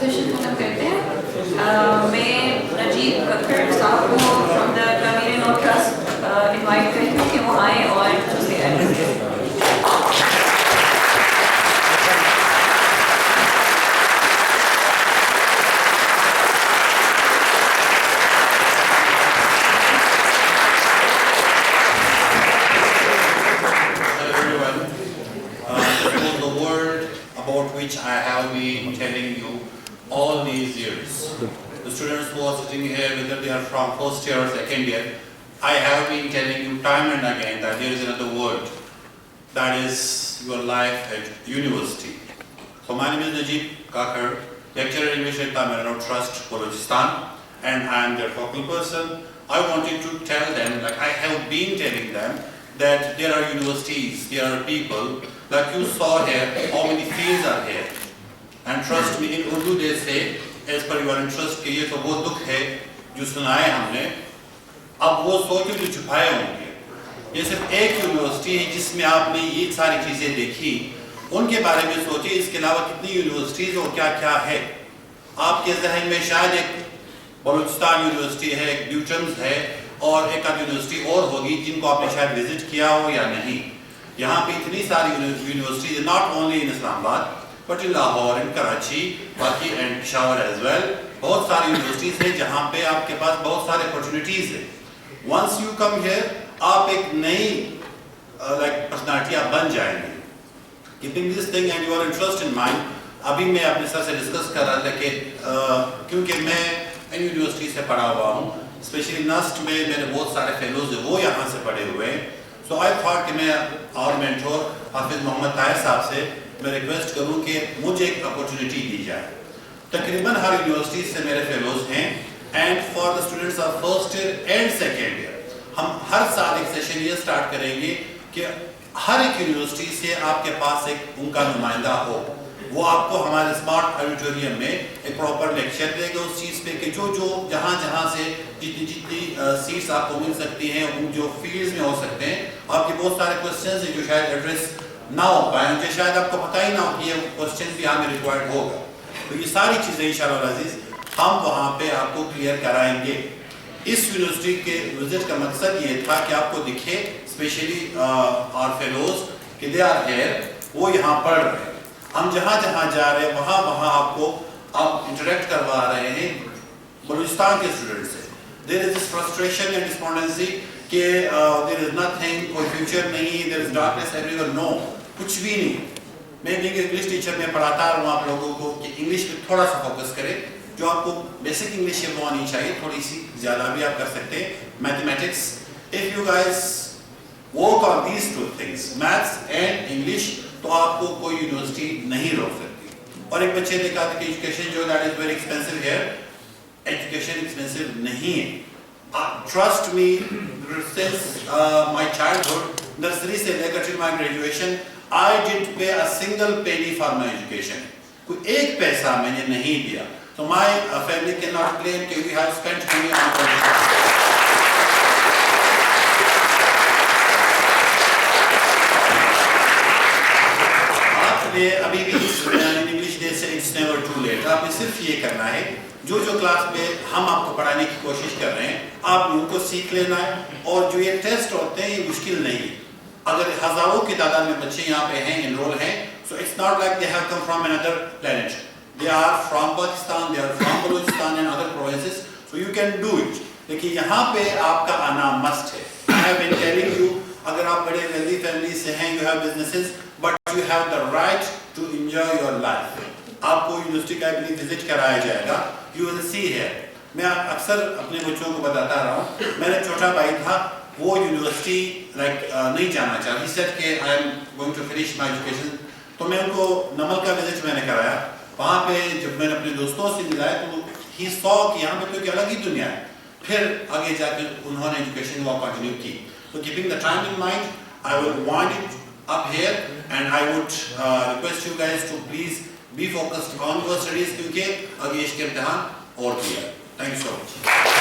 Session ختم کرتے ہیں. میں نجیب ککڑ صاحب کو from the community law trust invite کرتی ہوں کہ وہ آئیں اور اسے ایڈریس کریں. Which I have been telling you all these years. The students who are sitting here, whether they are from first year or second year, I have been telling you time and again that there is another world. That is your life at university. So my name is Najib Kakar, lecturer in English at Tamil Nadu Trust, Balochistan, and I am their focal person. I wanted to tell them, like I have been telling them, that there are universities, there are people, like you saw here, how many fields are here. And trust me, in Urdu they say, as per your interest, کہ یہ تو وہ دکھ ہے جو سنائے ہم نے, اب وہ سوچو جو چھپائے ہوں گے. یہ صرف ایک یونیورسٹی ہے جس میں آپ نے یہ ساری چیزیں دیکھی, ان کے بارے میں سوچے. اس کے علاوہ کتنی یونیورسٹیز اور کیا کیا ہے. آپ کے ذہن میں شاید ایک بلوچستان یونیورسٹی ہے, ایک ڈیوٹنز ہے, اور ایک آدھ یونیورسٹی اور ہوگی جن کو آپ نے شاید وزٹ کیا ہو یا نہیں. یہاں پہ اتنی ساری یونیورسٹیز, ناٹ اونلی ان اسلام آباد بٹ ان لاہور, ان کراچی, باقی اینڈ پشاور ایز ویل. بہت ساری یونیورسٹیز ہیں جہاں پہ آپ کے پاس بہت سارے اپرچونیٹیز ہیں. ونس یو کم ہیئر, آپ ایک نئی لائک پرسنالٹی آپ بن جائیں گے. Keeping this thing and your interest in mind, ابھی میں اپنے سر سے ڈسکس کر رہا تھا کہ کیونکہ میں ان یونیورسٹی سے پڑھا ہوا ہوں, اسپیشلی نسٹ میں میرے بہت سارے فیلوز ہیں وہ یہاں سے پڑھے ہوئے ہیں. سو آئی تھاٹ کہ میں اور مینٹور حافظ محمد طاہر صاحب سے میں ریکویسٹ کروں کہ مجھے ایک اپورچونیٹی دی جائے. تقریباً ہر یونیورسٹی سے میرے فیلوز ہیں, and for the students of first year and second year ہم ہر سال ایک سیشن یہ اسٹارٹ کریں گے کہ ہر ایک یونیورسٹی سے آپ کے پاس ایک ان کا نمائندہ ہو. وہ آپ کو ہمارے اسمارٹ آڈیٹوریم میں ایک پراپر لیکچر دے گا اس چیز پہ کہ جو جہاں جہاں سے جتنی سیٹس آپ کو مل سکتی ہیں, ان جو فیلڈز میں ہو سکتے ہیں. آپ کے بہت سارے کوسچنز ہیں جو شاید ایڈریس نہ ہو پائیں, جو شاید آپ کو پتہ ہی نہ ہو کہ یہ کوسچن بھی ہمیں ریکوائرڈ ہوگا. تو یہ ساری چیزیں انشاءاللہ العزیز ہم وہاں پہ آپ کو کلیئر کرائیں گے. اس یونیورسٹی کے وزٹ کا مقصد یہ تھا کہ آپ کو دکھے, اسپیشلی آر فیلوز, کہ دے آر ہیئر, وہ یہاں پڑھ رہے ہیں. ہم جہاں جہاں جا رہے ہیں وہاں آپ کو آپ انٹریکٹ کروا رہے ہیں بلوچستان کے اسٹوڈنٹ سے. دیر از دس فرسٹریشن اینڈ ڈسپونڈنسی کہ دیر از نتھنگ, کوئی فیوچر نہیں, دیر از ڈارکنیس ایوری ون. نو, کچھ بھی نہیں. میں انگلش ٹیچر میں پڑھاتا رہا ہوں آپ لوگوں کو کہ انگلش پہ تھوڑا سا فوکس کرے. جو آپ کو بیسک انگلش ہے وہ آنی چاہیے, تھوڑی سی زیادہ بھی آپ کر سکتے ہیں. Mathematics, if you guys work on these two things, maths and English, تو آپ کو کوئی یونیورسٹی نہیں روک سکتی. اور ایک بچے نے کہا کہ ایجوکیشن جو that is very expensive here. Education expensive نہیں ہے. Trust me, since my childhood, nursery سے لے کر till my graduation, I didn't pay a single penny for my education. کوئی ایک پیسہ میں نے نہیں دیا. So my family cannot claim that we have spent money on education. ابھی بھی انگلش ڈے سے اٹس نیور ٹو لیٹ. آپ نے صرف یہ کرنا ہے, جو کلاس میں ہم آپ کو پڑھانے کی کوشش کر رہے ہیں آپ نے ان کو سیکھ لینا ہے. اور جو یہ ٹیسٹ ہوتے ہیں یہ مشکل نہیں ہے. اگر ہزاروں کی تعداد میں بچے یہاں پہ ہیں, انرول ہیں, so it's not like they have come from another planet. They are from Pakistan, they are from Balochistan and other provinces, so you can do it. لیکن یہاں پہ آپ کا آنا must ہے. I have been telling you, اگر آپ بڑے wealthy families سے ہیں, you have businesses, but you have the right to enjoy your life. آپ کو یونیورسٹی کا وزٹ کرایا جائے گا. You will see here. میں اکثر اپنے بچوں کو بتاتا رہا ہوں, میرا چھوٹا بھائی تھا, وہ یونیورسٹی نہیں جانا چاہتا. He said کہ I am going to finish my education. تو میں ان کو نمل کا وزٹ میں نے کرایا. وہاں پہ جب میں نے اپنے دوستوں سے ملایا تو he saw کہ یہاں پہ کوئی الگ ہی دنیا ہے. پھر آگے جا کے انہوں نے ایجوکیشن وہ کنٹینیو کی. So keeping the time in mind, I will wind it up here and I would request you guys to please be focused on your studies, کیونکہ آگے اس کے امتحان اور بھی ہے. Thank you so much.